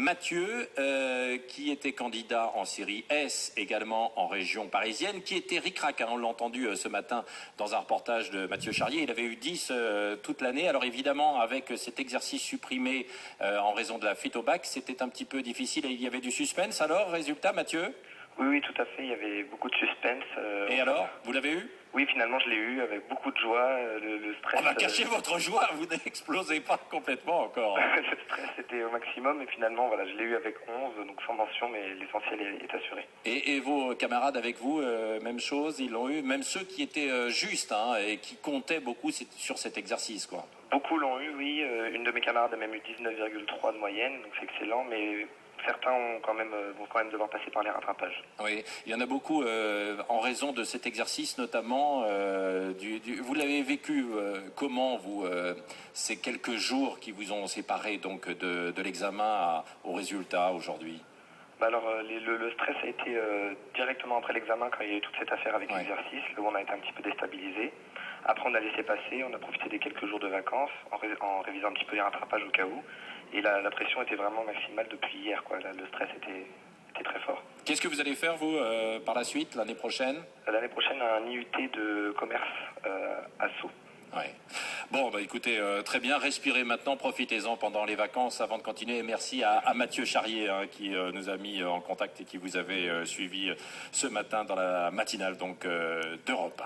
Mathieu, qui était candidat en série S, également en région parisienne, qui était ric-rac, hein, on l'a entendu ce matin dans un reportage de Mathieu Charrier, il avait eu 10 toute l'année. Alors évidemment, avec cet exercice supprimé en raison de la fuite au bac, c'était un petit peu difficile et il y avait du suspense. Alors, résultat, Mathieu? Oui, tout à fait, il y avait beaucoup de suspense. Et alors, vous l'avez eu? Oui, finalement, je l'ai eu avec beaucoup de joie, le stress... On va cacher votre joie, vous n'explosez pas complètement encore. Le stress était au maximum et finalement, voilà, je l'ai eu avec 11, donc sans mention, mais l'essentiel est assuré. Et vos camarades avec vous, même chose, ils l'ont eu, même ceux qui étaient justes hein, et qui comptaient beaucoup sur cet exercice, quoi. Beaucoup l'ont eu, oui. Une de mes camarades a même eu 19,3 de moyenne, donc c'est excellent, mais certains vont quand même devoir passer par les rattrapages. Oui, il y en a beaucoup en raison de cet exercice, notamment. Vous l'avez vécu comment, vous, ces quelques jours qui vous ont séparé donc, de l'examen au résultat aujourd'hui? Alors, le stress a été directement après l'examen, quand il y a eu toute cette affaire avec l'exercice, là où on a été un petit peu déstabilisé. Après, on a laissé passer, on a profité des quelques jours de vacances, en révisant un petit peu les rattrapages au cas où. Et la pression était vraiment maximale depuis hier, quoi. Là, le stress était très fort. Qu'est-ce que vous allez faire, vous, par la suite, l'année prochaine? L'année prochaine, un IUT de commerce à Sceaux. Ouais. Bon, bah écoutez, très bien, respirez maintenant, profitez-en pendant les vacances avant de continuer. Et merci à Mathieu Charrier hein, qui nous a mis en contact et qui vous avait suivi ce matin dans la matinale donc d'Europe 1.